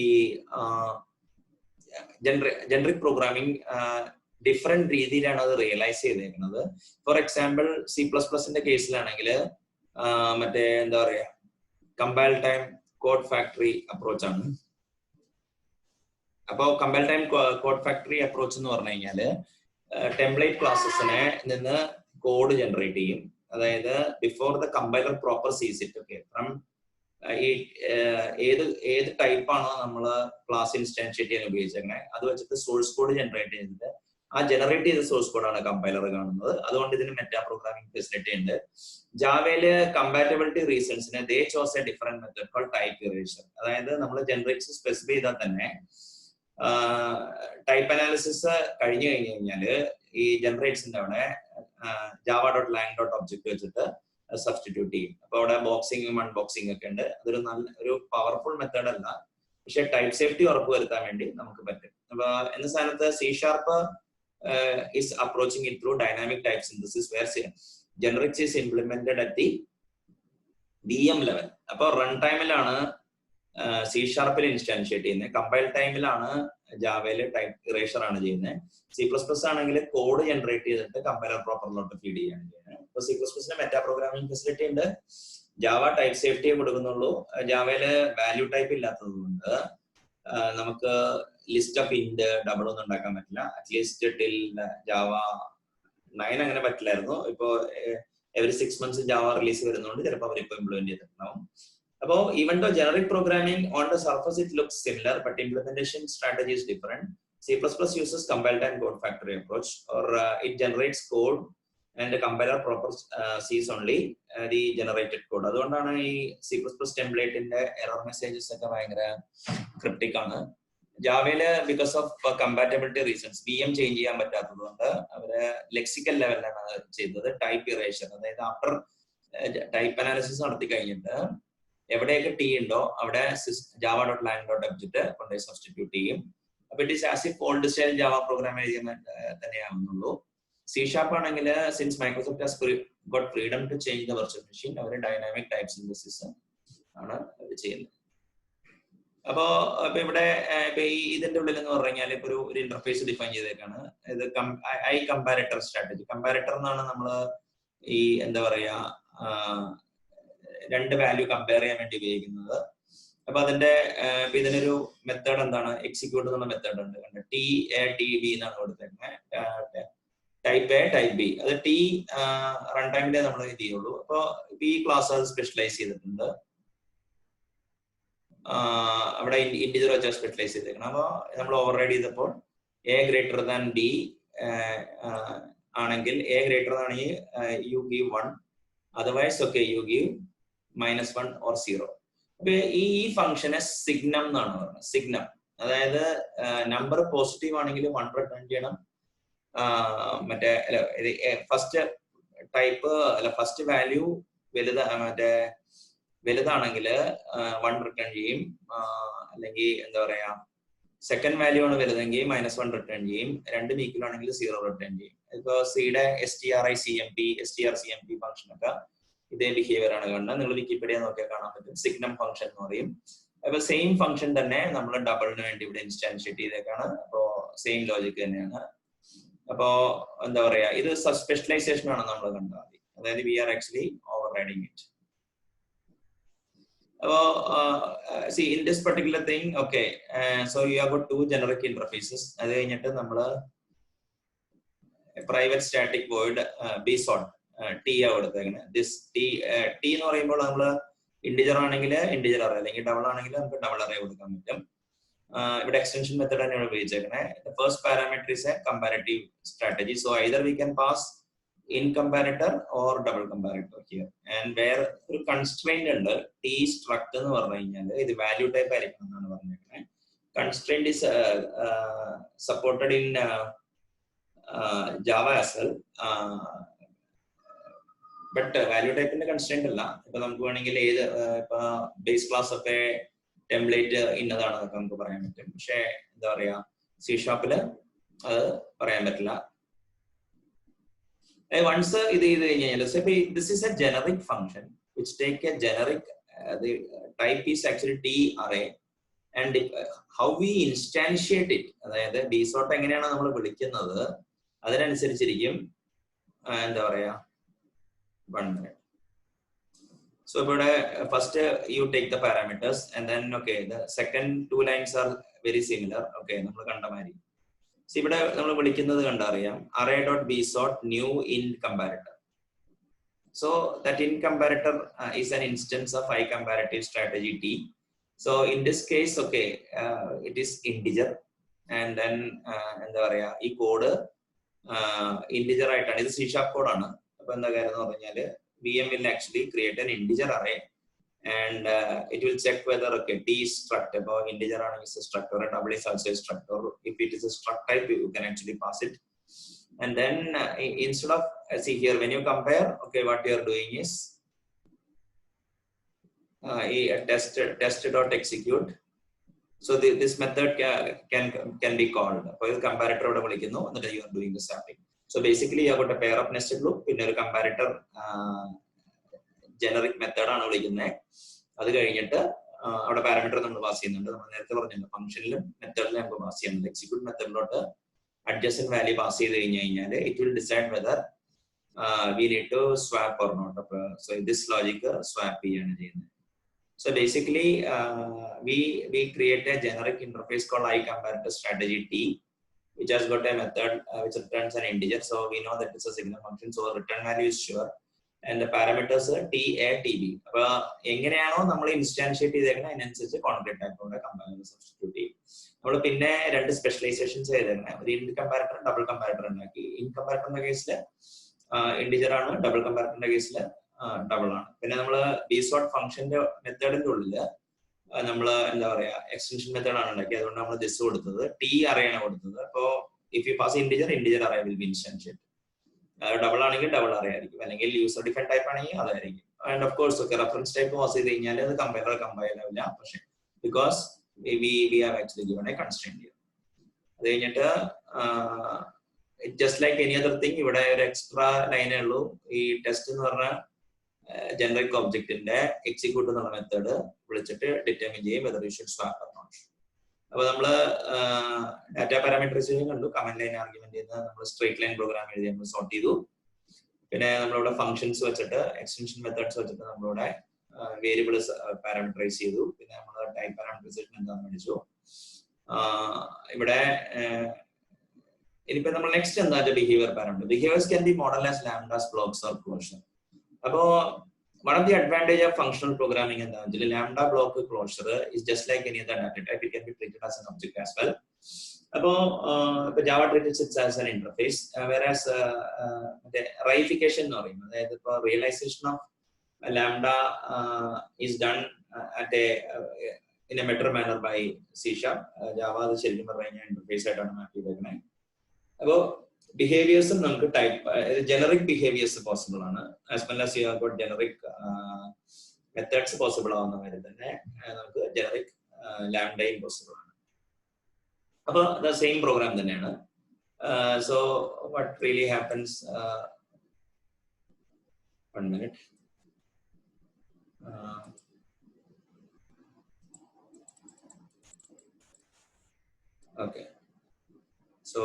ജനറിക് പ്രോഗ്രാമിംഗ് ഡിഫറെന്റ് രീതിയിലാണ് അത് റിയലൈസ് ചെയ്തേക്കുന്നത്. ഫോർ എക്സാമ്പിൾ C++ന്റെ കേസിലാണെങ്കിൽ മറ്റേ എന്താ പറയാ compile time code factory approach ആണ്. അപ്പോ compile time code factory approach എന്ന് പറഞ്ഞു കഴിഞ്ഞാല് ടെംപ്ലേറ്റ് ക്ലാസസിനെ നിന്ന് കോഡ് ജനറേറ്റ് ചെയ്യും. അതായത് ബിഫോർ ദ കമ്പൈലർ പ്രോപ്പർ സീസ് ഇറ്റ്, ഓക്കെ, ഫ്രം ഈ ഏത് ടൈപ്പാണോ നമ്മൾ ക്ലാസ് ഇൻസ്റ്റാൻഷിയേറ്റ് ചെയ്യാൻ ഉപയോഗിച്ചേക്കണേ അത് വെച്ചിട്ട് സോഴ്സ് കോഡ് ജനറേറ്റ് ചെയ്തിട്ട് ആ ജനറേറ്റ് ചെയ്ത സോഴ്സ് കോഡാണ് കമ്പൈലർ കാണുന്നത്. അതുകൊണ്ട് ഇതിന് മെറ്റാ പ്രോഗ്രാമിംഗ് ഫെസിലിറ്റി ഉണ്ട്. ജാവയില് കമ്പാറ്റബിലിറ്റി റീസൺസിന് they chose a different method call type erasure. അതായത് നമ്മൾ ജനറിക്സ് സ്പെസിഫൈ ചെയ്താൽ തന്നെ ടൈപ്പ് അനാലിസിസ് കഴിഞ്ഞു കഴിഞ്ഞാല് ഈ ജനറേറ്റ്സിന്റെ അവിടെ java.lang.object വെച്ചിട്ട് സബ്സ്റ്റിറ്റ്യൂട്ട് ചെയ്യും. അപ്പൊ അവിടെ ബോക്സിംഗും അൺബോക്സിംഗ് ഒക്കെ ഉണ്ട്. അതൊരു ഒരു പവർഫുൾ മെത്തേഡ് അല്ല, പക്ഷെ ടൈപ്പ് സേഫ്റ്റി ഉറപ്പുവരുത്താൻ വേണ്ടി നമുക്ക് പറ്റും. അപ്പൊ എന്ന സ്ഥാനത്ത് C# is approaching it through dynamic type synthesis where generics is implemented at the VM level. അപ്പൊ റൺ ടൈമിലാണ് C# ഇൻസ്റ്റാൻഷിയേറ്റ് ചെയ്യുന്നത്, കമ്പൈൽ ടൈമിലാണ് ജാവയില് ടൈപ്പ് ഇറേസർ ആണ് ചെയ്യുന്നത്. C++ ആണെങ്കിൽ കോഡ് ജനറേറ്റ് ചെയ്തിട്ട് കമ്പൈലർ പ്രോപ്പറിലോട്ട് ഫീഡ് ചെയ്യാണ് ചെയ്യുന്നത്. ഇപ്പൊ C++ന് മെറ്റാ പ്രോഗ്രാമിംഗ് ഫെസിലിറ്റി ഉണ്ട്, ജാവ ടൈപ്പ് സേഫ്റ്റിയെ കൊടുക്കുന്നുള്ളൂ. ജാവയില് വാല്യൂ ടൈപ്പ് ഇല്ലാത്തത് കൊണ്ട് നമുക്ക് ലിസ്റ്റ് ഓഫ് ഇന്റ് ഡബിൾ ഒന്നും ഉണ്ടാക്കാൻ പറ്റില്ല. അറ്റ്ലീസ്റ്റ് ടിൽ ജാവ 9 അങ്ങനെ പറ്റില്ലായിരുന്നു. ഇപ്പോ എവറി 6 months ജാവ റിലീസ് വരുന്നതുകൊണ്ട് ചിലപ്പോൾ അവരിപ്പോ ഇംപ്ലിമെന്റ് ചെയ്തിട്ടുണ്ടാവും. അപ്പോ even though generic programming on the surface it looks similar but implementation strategy is different. C++ uses compile time code factory approach, or it generates code and the compiler proper sees only the generated code. അതുകൊണ്ടാണ് ഈ C++ ടെംപ്ലേറ്റിന്റെ error messages ഒക്കെ ഭയങ്കര cryptic ആണ്. ജാവയില് because of compatibility reasons VM change ചെയ്യാൻ പറ്റാത്തത് കൊണ്ട് അവര് ലെക്സിക്കൽ ലെവലിലാണ് ചെയ്തത് ടൈപ്പ് ഇറേഷൻ. അതായത് ആഫ്റ്റർ ടൈപ്പ് അനാലിസിസ് നടത്തി കഴിഞ്ഞിട്ട് എവിടെയൊക്കെ T ഉണ്ടോ അവിടെ java.lang.object കൊണ്ടുപോയി സബ്സ്റ്റിറ്റ്യൂട്ട് ചെയ്യും. അപ്പൊ it is as if old style Java program എഴുതിയ തന്നെയാവുന്നുള്ളൂ. C# ആണെങ്കിൽ since Microsoft has got freedom to change the virtual machine, അവർ ഡൈനാമിക് ടൈപ്പ് സിന്തസിസ് ആണ് ചെയ്യുന്നത്. അപ്പോ ഇവിടെ ഇപ്പൊ ഇതിന്റെ ഉള്ളിൽ എന്ന് പറഞ്ഞു കഴിഞ്ഞാൽ ഇപ്പൊ ഒരു ഇന്റർഫേസ് ഡിഫൈൻ ചെയ്തേക്കാണ്. ഇത് കമ്പാരറ്റർ സ്ട്രാറ്റജി. കമ്പാരറ്റർ എന്നാണ് നമ്മള് ഈ എന്താ പറയാ രണ്ട് വാല്യൂ കമ്പയർ ചെയ്യാൻ വേണ്ടി ഉപയോഗിക്കുന്നത്. അപ്പൊ അതിന്റെ ഇതിനൊരു മെത്തേഡ് എന്താണ്, എക്സിക്യൂട്ട് എന്നുള്ള മെത്തേഡ് ഉണ്ട്. TATB എന്നാണ് കൊടുത്തേക്കുന്നത്. Type A type B. അത് T റൺ ടൈമിലെ നമ്മൾ ഇത് ചെയ്യുള്ളൂ. അപ്പൊ ഈ ക്ലാസ് അത് സ്പെഷ്യലൈസ് ചെയ്തിട്ടുണ്ട്. അവിടെ ഇന്റിജർ വെച്ചാൽ സ്പെഷ്യലൈസ് ചെയ്തേക്കണം. അപ്പൊ നമ്മൾ ഓവർറൈഡ് ചെയ്തപ്പോൾ A>B ആണെങ്കിൽ A>ആണെങ്കിൽ you give 1, otherwise okay you give -1 or 0. അപ്പൊ ഈ ഫംഗ്ഷനെ സിഗ്നം എന്നാണ് പറയുന്നത്. സിഗ്നം അതായത് നമ്പർ പോസിറ്റീവ് ആണെങ്കിൽ 1 റിട്ടേൺ ചെയ്യണം. മറ്റേ ഫസ്റ്റ് ടൈപ്പ് അല്ല ഫസ്റ്റ് വാല്യൂ വലുതാണെങ്കിൽ 1 റിട്ടേൺ ചെയ്യും. അല്ലെങ്കിൽ എന്താ പറയാ സെക്കൻഡ് വാല്യൂ ആണ് വലുതെങ്കിൽ -1 റിട്ടേൺ ചെയ്യും. രണ്ടും ഈക്വൽ ആണെങ്കിൽ 0 റിട്ടേൺ ചെയ്യും. ഇപ്പൊ സിയുടെ strcmp strcmp ഫംഗ്ഷൻ ഒക്കെ ഇതേ ബിഹേവിയർ ആണ് കാണുന്നത്. നിങ്ങൾ വിക്കിപീഡിയ നോക്കിയാൽ കാണാൻ പറ്റും. സിഗ്നം ഫംഗ്ഷൻ എന്ന് പറയും. അപ്പൊ സെയിം ഫംഗ്ഷൻ തന്നെ നമ്മൾ ഡബിളിന് വേണ്ടി ഇവിടെ ഇൻസ്റ്റാൻഷിയേറ്റ് ചെയ്തേക്കാണ്. അപ്പോ സെയിം ലോജിക് തന്നെയാണ്. അപ്പോ എന്താ പറയാ ഇത് സ്പെഷ്യലൈസേഷൻ ആണ് നമ്മൾ കണ്ടാൽ മതി. അതായത് we are actually overriding it. അപ്പോ see in this particular thing okay so you have got two generic interfaces. അത് കഴിഞ്ഞിട്ട് നമ്മള് private static void bsort T ആ കൊടുത്തേക്കുന്നത്. ദിസ് T എന്ന് പറയുമ്പോൾ നമ്മള് ഇന്റിജർ ആണെങ്കിൽ ഇന്റിജർ അറേ അല്ലെങ്കിൽ ഡബിൾ ആണെങ്കിൽ നമുക്ക് ഡബിൾ അറേ കൊടുക്കാൻ പറ്റും. ഇവിടെ എക്സ്റ്റൻഷൻ മെത്തേഡ് തന്നെയാണ് ഉപയോഗിച്ചേക്കുന്നത്. The first parameter is a comparative strategy, so either we can pass in comparator or double comparator here. And where ഒരു കൺസ്ട്രെയിന്റ് ഉണ്ട് T struct എന്ന് പറഞ്ഞു കഴിഞ്ഞാൽ ഇത് വാല്യൂ ടൈപ്പ് ആയിരിക്കണം എന്നാണ് പറഞ്ഞേക്കുന്നത്. Constraint is supported in Java as well, but value ടൈപ്പിന്റെ കൺസ്ട്രെയിന്റ് അല്ല. ഇപ്പൊ നമുക്ക് വേണമെങ്കിൽ ഏത് ഇപ്പൊ ബേസ് ക്ലാസ് ഒക്കെ ടെംപ്ലേറ്റ് ഇന്നതാണെന്നൊക്കെ നമുക്ക് പറയാൻ പറ്റും. പക്ഷെ എന്താ പറയാ C# അത് പറയാൻ പറ്റില്ല. Once ഇത് ചെയ്ത് കഴിഞ്ഞാൽ this is a generic function which take a generic the type is actually T array and how we instantiate it, അതായത് bsort എങ്ങനെയാണ് നമ്മൾ വിളിക്കുന്നത് അതിനനുസരിച്ചിരിക്കും എന്താ പറയാ 1 minute. So ഇവിടെ first you take the parameters and then okay the second 2 lines are very similar. Okay നമ്മൾ കണ്ട മാതിരി ഇവിടെ നമ്മൾ വിളിക്കുന്നത് കണ്ടറിയാം array.bsort new in comparator. So that in comparator is an instance of I comparative strategy T. So in this case, okay, it is integer, and then എന്താ പറയാ ഈ കോഡ് ഇന്റിജർ ആയിട്ടാണ്, ഇത് C# കോഡാണ്. അപ്പൊ എന്താ കാര്യം എന്ന് പറഞ്ഞാല് VM will actually create an integer array, and it will check whether okay T is struct, അപ്പൊ integer ആണെങ്കിൽ is a struct, or a double is also a struct, or if it is a struct type you can actually pass it. And then instead of see here when you compare, okay, what you are doing is test.execute. So this method can be called. For the comparator oda vilikkunnu, and you are doing the sampling. So basically you have got a pair of nested loop, pinne oru comparator generic method aanu vilikkunne. Adu kazhinjittu avada parameter nammal pass cheyyunnundu. Nammal nerathe paranjilla functionilum methodilum namukku pass cheyyunnundu. Execute methodilottu adjacent value pass ചെയ്ത് കഴിഞ്ഞാൽ it will decide whether we need to swap or not. So this logic swap ചെയ്യാണ് ചെയ്യുന്നത്. So basically we create a generic interface called I comparator strategy T, which has got a method which returns an integer. So we know that it's a signal function, so return value is sure, and the parameters TA TB. അപ്പോൾ എങ്ങനെയാണോ നമ്മൾ ഇൻസ്റ്റാൻഷിയേറ്റ് ചെയ്തേക്കുന്നത് അതിനനുസരിച്ച് concrete ആയിക്കോട്ടെ comparator substitute ചെയ്യും. നമ്മൾ പിന്നെ രണ്ട് സ്പെഷ്യലൈസേഷൻസ് ചെയ്തേക്കുന്നത്, ഒരു ഇൻ കമ്പാരറ്റർ ഡബിൾ കമ്പാരറ്റർ ഉണ്ടാക്കി. ഇൻ കമ്പാരറ്ററിന്റെ കേസിൽ ഇന്റിജർ ആണ്, ഡബിൾ കമ്പാരറ്ററിന്റെ കേസിൽ ഡബിൾ ആണ്. പിന്നെ നമ്മൾ ബീസോട്ട് ഫംഗ്ഷന്റെ മെത്തേഡിന്റെ ഉള്ളില് നമ്മൾ എന്താ പറയാ എക്സ്റ്റൻഷൻ മെത്തേഡ് ആണ് ഉണ്ടാക്കി. അതുകൊണ്ട് നമ്മൾ ദിസ് കൊടുത്തത് ടി അറേ ആണ് കൊടുത്തത്. അപ്പോ if you pass integer, integer array will be instantiate. Double ആണെങ്കിൽ ഡബിൾ അറേ ആയിരിക്കും, അല്ലെങ്കിൽ യൂസർ ഡിഫൈൻ ടൈപ്പ് ആണെങ്കിൽ അതായിരിക്കും. ആൻഡ് ഓഫ് കോഴ്സ് ഒക്കെ റെഫറൻസ് ടൈപ്പ് പാസ് ചെയ്ത് കഴിഞ്ഞാൽ അത് കമ്പൈലർ കമ്പൈൽ ആവില്ല, പക്ഷേ because we have actually given a constraint here. അത് കഴിഞ്ഞിട്ട് just like any other thing, ഇവിടെ ഒരു എക്സ്ട്രാ ലൈനേ ഉള്ളൂ. ഈ ടെസ്റ്റ് എന്ന് പറഞ്ഞ ജനറിക് ഒബ്ജക്റ്റിന്റെ എക്സിക്യൂട്ട് എന്നുള്ള മെത്തേഡ് വിളിച്ചിട്ട് ഡിറ്റർമിൻ ചെയ്യും whether you should swap or not. അപ്പൊ നമ്മള് ഡാറ്റ പാരാമീറ്ററൈസേഷൻ കണ്ടു, കമന്റ് ലൈൻ ആർഗ്യുമെന്റ് ചെയ്യുന്ന നമ്മൾ സ്ട്രേറ്റ് ലൈൻ പ്രോഗ്രാം എഴുതി നമ്മൾ സോർട്ട് ചെയ്തു. പിന്നെ നമ്മളിവിടെ ഫംഗ്ഷൻസ് വെച്ചിട്ട് എക്സ്റ്റൻഷൻ മെത്തേഡ്സ് വെച്ചിട്ട് നമ്മളിവിടെ വേരിയബിൾസ് പാരാമീറ്ററൈസ് ചെയ്തു. പിന്നെ നമ്മൾ ടൈപ്പ് പാരാമീറ്ററൈസേഷൻ എന്താണെന്ന് പഠിച്ചു. ഇവിടെ ഇനിയിപ്പോ നമ്മൾ നെക്സ്റ്റ് എന്താ വെച്ചാൽ behaviour parameter. Behaviours can be model as lambdas, blocks or closure. അപ്പോ one of the advantage of functional programming എന്താ വെച്ചാൽ lambda block closure is just like any other data type, it can be treated as an object as well. അപ്പോ ഇപ്പൊ Java treats it as an interface, whereas reification എന്ന് പറയും, അതായത് ഇപ്പൊ realisation of lambda is done at a in a better manner by C#. Java അത് ശരിക്കും പറഞ്ഞു കഴിഞ്ഞാൽ ഇന്റർഫേസ് ആയിട്ടാണ് മാപ്പ് ചെയ്തേക്കുന്നത്. അപ്പോൾ ബിഹേവിയേഴ്സും നമുക്ക് ടൈപ്പ് ജനറിക് ബിഹേവിയേഴ്സ് പോസിബിൾ ആണ്, as well as you have got generic methods possible ആവുന്ന മാതിരി തന്നെ നമുക്ക് ജനറിക് ലാംഡയും പോസിബിൾ ആണ്. അപ്പോൾ ദ സെയിം പ്രോഗ്രാം തന്നെയാണ്. So what really happens, 1 minute. Okay, so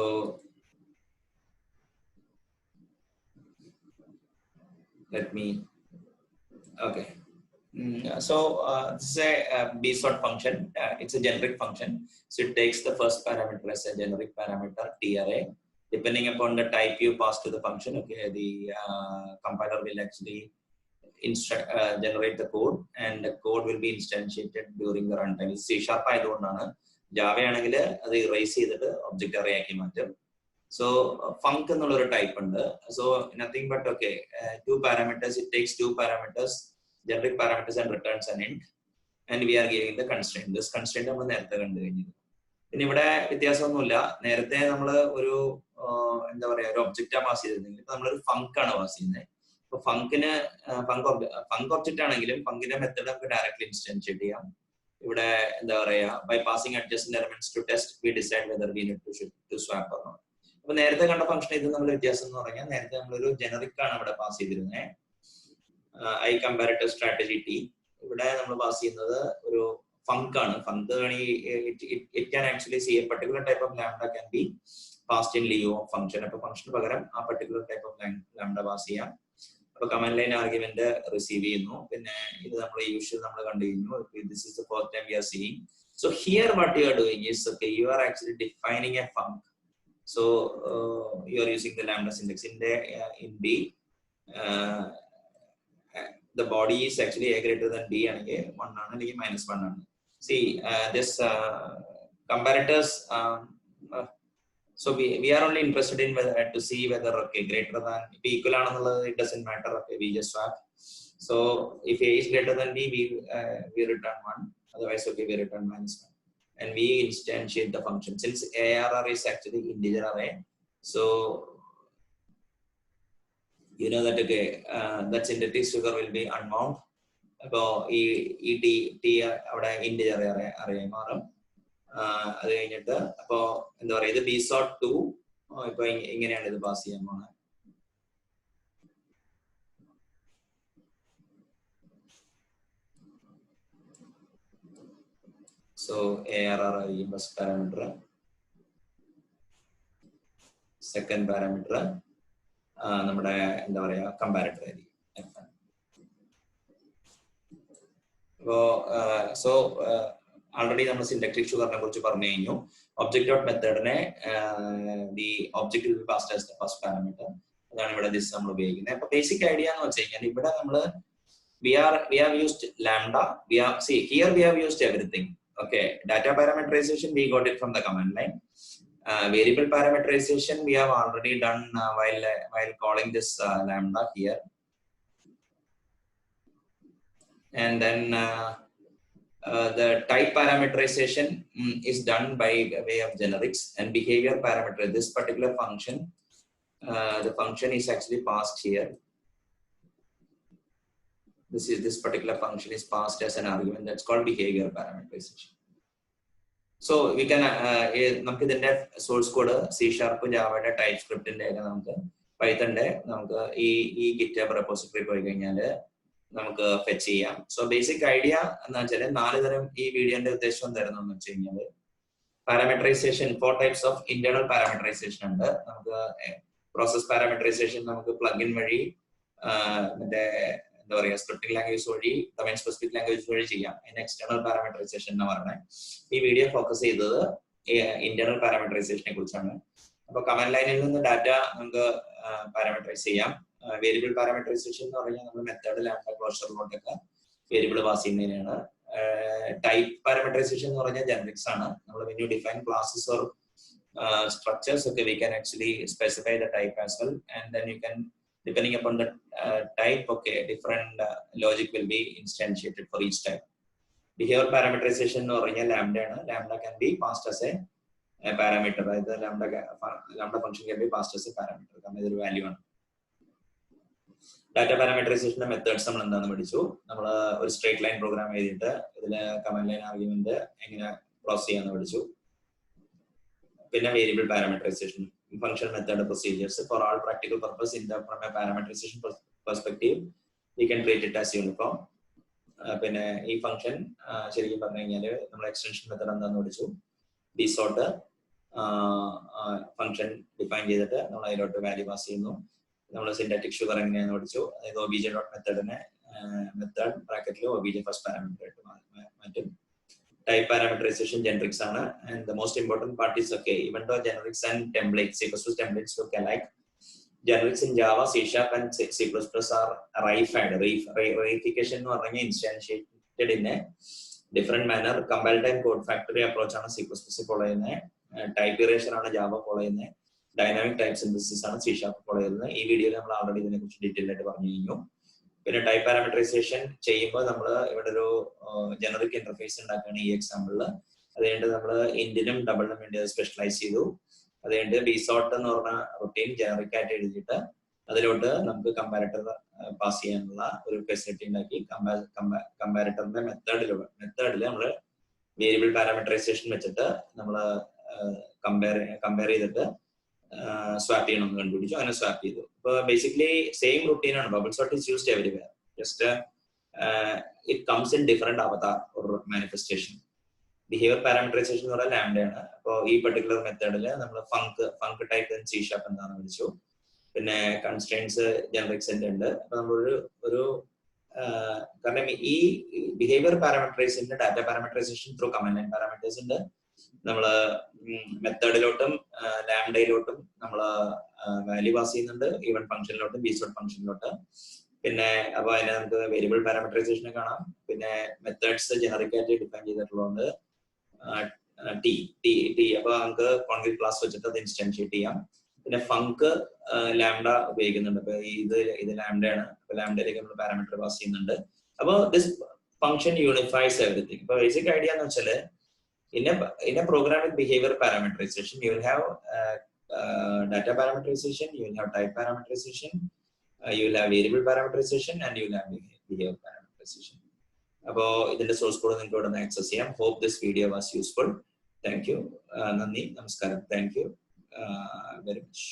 let me okay so this is a bsort function. It's a generic function, so it takes the first parameter as a generic parameter T array. Depending upon the type you pass to the function, okay, the compiler will actually generate the code, and the code will be instantiated during the runtime. C# ആയതുകൊണ്ടാണ്. Java ആണെങ്കിൽ അത് erase ചെയ്തിട്ട് object array ആക്കി മാറ്റും. So funk എന്നുള്ളൊരു type ഉണ്ട്. So nothing but okay 2 parameters, it takes 2 parameters, generic parameters, and returns an int, and we are giving the constraint. This constraint നമ്മൾ നേരത്തെ കണ്ടു കഴിഞ്ഞു. പിന്നെ ഇവിടെ വ്യത്യാസമൊന്നുമില്ല. നേരത്തെ നമ്മൾ ഒരു എന്താ പറയാ ഒരു ഒബ്ജക്റ്റാ പാസ് ചെയ്തിരുന്നെങ്കിൽ ഇപ്പൊ നമ്മളൊരു ഫങ്ക് ആണ് പാസ് ചെയ്യുന്നത്. അപ്പൊ ഫങ്കിന് ഫങ്ക് ഒബ്ജക്റ്റ് ആണെങ്കിലും ഫങ്കിന്റെ മെത്തേഡ് നമുക്ക് ഡയറക്ട്ലി ഇൻസ്റ്റൻഷിയേറ്റ് ചെയ്യാം. ഇവിടെ എന്താ പറയാ by passing adjacent elements to test we decide whether we need to swap or not. അപ്പൊ നേരത്തെ കണ്ട ഫംഗ്ഷൻ ഇത് നമ്മൾ വ്യത്യാസം എന്ന് പറഞ്ഞാൽ നേരത്തെ നമ്മളൊരു ജനറിക് ആണ് ഇവിടെ പാസ് ചെയ്തിരുന്നത്, ഐ കമ്പാരറ്റീവ് സ്ട്രാറ്റജി ടി. ഇവിടെ നമ്മൾ പാസ് ചെയ്യുന്നത് ഒരു ഫങ്ക് ആണ്. Funk it can actually C A particular type of lambda can be passed in Leo function. അപ്പൊ ഫംഗ്ഷന് പകരം ആ particular type of lambda pass ചെയ്യാം. അപ്പൊ കമാൻഡ് ലൈൻ ആർഗ്യുമെന്റ് റിസീവ് ചെയ്യുന്നു. പിന്നെ ഇത് നമ്മൾ യൂഷ്വൽ നമ്മൾ കണ്ടു കഴിഞ്ഞു. This is the first time we are seeing. So here what you are doing is okay you are actually defining A funk. So you are using the lambda syntax in B. the body is actually a greater than b ആണെങ്കിൽ 1 ആണ് അല്ലെങ്കിൽ -1 ആണ്. See this comparators so we are only interested in whether to see whether okay greater than b equal ആണെന്നുള്ളത് it doesn't matter, okay we just swap. So if a is greater than b we return 1, otherwise okay we return -1 and we instantiate the function. Since ARR is actually integer array, so you know that okay that synthetic sugar will be unbound. അപ്പോ ഈ T അവിടെ integer അറിയാൻ മാറും. അത് കഴിഞ്ഞിട്ട് അപ്പോ എന്താ പറയാ ഇത് ബി സോട്ട് 2 ഇപ്പൊ ഇങ്ങനെയാണ് ഇത് പാസ് ചെയ്യാൻ പോണത്. സോ ARR ആയിരിക്കും ഫസ്റ്റ് പാരാമീറ്റർ, സെക്കൻഡ് പാരാമീറ്റർ നമ്മുടെ എന്താ പറയാ കമ്പാരറ്റർ ആയിരിക്കും. അപ്പോ സോ ആൾറെഡി നമ്മൾ സിന്റാക്റ്റിക് ഷുഗറിനെ കുറിച്ച് പറഞ്ഞു കഴിഞ്ഞു. ഒബ്ജക്റ്റ് ഡോട്ട് മെത്തേഡിനെ the object will be passed as the first parameter. അതാണ് ഇവിടെ ദിസ് നമ്മൾ ഉപയോഗിക്കുന്നത്. അപ്പൊ ബേസിക് ഐഡിയ എന്ന് വെച്ച് കഴിഞ്ഞാൽ ഇവിടെ നമ്മൾ we have used lambda, here we have used everything. Okay, data parameterization we got it from the command line. Variable parameterization we have already done while calling this lambda here. And then the type parameterization is done by way of generics, and behavior parameter, this particular function, the function is actually passed here. This particular function is passed as an argument, that's called behavior parameterization. So we can നമുക്ക് ഇതിന്റെ source code C# ജാവയുടെ type സ്ക്രിപ്റ്റിന്റെ നമുക്ക് പൈത്തണിന്റെ നമുക്ക് ഈ GitHub repository പോയി കഴിഞ്ഞാൽ നമുക്ക് fetch ചെയ്യാം. So basic idea എന്ന് വെച്ചാൽ 4 തരം ഈ വീഡിയോന്റെ ഉദ്ദേശം എന്തായിരുന്നു എന്ന് വെച്ച് കഴിഞ്ഞാൽ parameterisation 4 types of internal parameterisation ഉണ്ട്. നമുക്ക് പ്രോസസ് പാരാമീറ്ററൈസേഷൻ നമുക്ക് പ്ലഗിൻ വഴി മറ്റേ എന്താ പറയാ സ്ക്രിപ്റ്റിംഗ് ലാംഗ്വേജ് വഴി ഡൊമൈൻ സ്പെസിഫിക് ലാംഗ്വേജ് വഴി ചെയ്യാം. അതിന് എക്സ്റ്റേണൽ പാരാമീറ്ററൈസേഷൻ എന്ന് പറഞ്ഞത് ഈ വീഡിയോ ഫോക്കസ് ചെയ്തത് ഇന്റേണൽ പാരാമീറ്ററൈസേഷനെ കുറിച്ചാണ്. അപ്പൊ കമാൻഡ് ലൈനിൽ നിന്ന് ഡാറ്റ നമുക്ക് പാരാമീറ്ററൈസ് ചെയ്യാം. വേരിയബിൾ പാരാമീറ്ററൈസേഷൻ എന്ന് പറഞ്ഞാൽ നമ്മൾ മെത്തേഡ് ലാംഡ ക്ലോഷറിലോട്ടൊക്കെ വേരിയബിൾ പാസ് ചെയ്യുന്നതിനാണ്. ടൈപ്പ് പാരാമീറ്ററൈസേഷൻ എന്ന് പറഞ്ഞാൽ ജനറിക്സ് ആണ്. നമ്മൾ when you define classes or structures, okay, we can actually specify the type as well, and then you can, depending upon the type, okay, different logic will be instantiated for each type. Behavior parameterization എന്ന് പറഞ്ഞാൽ lambda ആണ്. Lambda can be passed as a parameter. അതായത് lambda function can be passed as a parameter. കാരണം ഇതൊരു value ആണ്. Data പാരാമീറ്ററൈസേഷന്റെ methods നമ്മൾ എന്താണെന്ന് പഠിച്ചു. നമ്മൾ ഒരു സ്ട്രേറ്റ് ലൈൻ പ്രോഗ്രാം എഴുതിയിട്ട് ഇതിലെ കമാൻഡ് ലൈൻ ആർഗ്യുമെന്റ് എങ്ങനെ പ്രോസസ് ചെയ്യാന്ന് പഠിച്ചു. പിന്നെ variable parameterisation, function method procedures. Four all practical purpose from A parameterisation perspective we can treat it as uniform. പിന്നെ ഈ ഫംഗ്ഷൻ ശരിക്കും പറഞ്ഞു കഴിഞ്ഞാൽ നമ്മൾ എക്സ്റ്റൻഷൻ മെത്തേഡ് എന്താണെന്ന് പഠിച്ചു. ഡിസോർട്ട് ഫംഗ്ഷൻ ഡിഫൈൻ ചെയ്തിട്ട് നമ്മൾ അതിലോട്ട് വാല്യൂ പാസ് ചെയ്യുന്നു. നമ്മൾ സിന്റാക്റ്റിക് ഷുഗർ എങ്ങനെയാണെന്ന് പഠിച്ചു. അതായത് ഒബിജെ ഡോട്ട് മെത്തേഡിനെ മെത്തേഡ് ബ്രാക്കറ്റിൽ ഒബിജെ ഫസ്റ്റ് പാരാമീറ്റർ ആയിട്ട് മാറ്റും. Type parameterization generics ആണ്. And the most important part is, okay, even though generics and templates, C++ templates look alike, generics in Java, C# and C++ are reified. Reification എന്ന് പറഞ്ഞാൽ instantiated in a different manner. Compile time code factory approach ആണ് C++ follow ചെയ്യുന്നത്. Type erasure ആണ് Java follow ചെയ്യുന്നത്. Dynamic type synthesis ആണ് C# follow ചെയ്യുന്നത്. ഈ വീഡിയോയിൽ നമ്മൾ ആൾറെഡി ഇതിനെ കുറിച്ച് ഡീറ്റെയിൽ ആയിട്ട് പറഞ്ഞു കഴിഞ്ഞു. പിന്നെ ടൈപ്പ് പാരാമീറ്ററൈസേഷൻ ചെയ്യുമ്പോൾ നമ്മൾ ഇവിടെ ഒരു ജനറിക് ഇന്റർഫേസ് ഉണ്ടാക്കുകയാണ് ഈ എക്സാമ്പിളിൽ. അത് കഴിഞ്ഞിട്ട് നമ്മൾ ഇന്റിനും ഡബിളിനും വേണ്ടി അത് സ്പെഷ്യലൈസ് ചെയ്തു. അത് കഴിഞ്ഞിട്ട് ബിസോട്ട് എന്ന് പറഞ്ഞ റൊട്ടീൻ ജനറിക് ആയിട്ട് എഴുതിയിട്ട് അതിലോട്ട് നമുക്ക് കമ്പാരറ്റർ പാസ് ചെയ്യാനുള്ള ഒരു ഫെസിലിറ്റി ഉണ്ടാക്കി. കമ്പാരറ്ററിന്റെ മെത്തേഡിൽ നമ്മൾ വേരിയബിൾ പാരാമീറ്ററൈസേഷൻ വെച്ചിട്ട് നമ്മൾ കമ്പയർ ചെയ്തിട്ട് സ്വാപ്പ് ചെയ്യണമെന്ന് കണ്ടുപിടിച്ചു. അങ്ങനെ സ്വാപ്പ് ചെയ്തു. ഇപ്പൊ ബേസിക്കലി സെയിം റുട്ടീൻ ആണ്. Bubble sort is used everywhere. Just it comes in different Avatar or manifestation. Behaviour parameterisation എന്ന് പറഞ്ഞാൽ ലാംഡ ആണ്. അപ്പോൾ ഈ പെർട്ടിക്കുലർ മെത്തേഡിൽ നമ്മൾ ഫങ്ക് ടൈപ്പ് C# എന്താണെന്ന് വിളിച്ചു. പിന്നെ കൺസ്ട്രെയിൻസ് ജനറിക്സിന്റെ ഉണ്ട്. അപ്പൊ നമ്മളൊരു കാരണം ഈ ബിഹേവിയർ പാരാമീറ്ററൈസേഷന്റെ data parameterization through command line parameters ഉണ്ട്. നമ്മള് മെത്തേഡിലോട്ടും ലാംഡയിലോട്ടും നമ്മൾ വാല്യൂ പാസ് ചെയ്യുന്നുണ്ട്. ഈവൻ ഫംഗ്ഷനിലോട്ടും ബിസോട്ട് ഫംഗ്ഷനിലോട്ട്. പിന്നെ അപ്പൊ അതിനെ നമുക്ക് വേരിയബിൾ പാരാമീറ്ററൈസേഷൻ കാണാം. പിന്നെ മെത്തേഡ്സ് ജനറിക് ആയിട്ട് ഡിഫൈൻ ചെയ്തിട്ടുള്ളതുകൊണ്ട് ടി അപ്പൊ നമുക്ക് കോൺക്രീറ്റ് ക്ലാസ് വെച്ചിട്ട് അത് ഇൻസ്റ്റൻഷിയേറ്റ് ചെയ്യാം. പിന്നെ ഫങ്ക് ലാംഡ ഉപയോഗിക്കുന്നുണ്ട്. അപ്പൊ ഇത് ലാംഡയാണ്. അപ്പൊ ലാംഡയിലേക്ക് നമ്മൾ പാരാമീറ്റർ പാസ് ചെയ്യുന്നുണ്ട്. അപ്പൊ ദിസ് ഫംഗ്ഷൻ യൂണിഫൈസ് എവറിത്തിങ്. ഇപ്പൊ ബേസിക് ഐഡിയ എന്ന് വെച്ചാല് in a program with behavior parameterization, you will have data parameterization, you will have type parameterization, you will have variable parameterization, and you will have behavior parameterization. അപ്പോൾ ഇതിന്റെ source code നിങ്ങൾക്ക് ഇവിടെ നിന്ന് access ചെയ്യാം. Hope this video was useful. Thank you. നന്ദി, നമസ്കാരം. Thank you very much.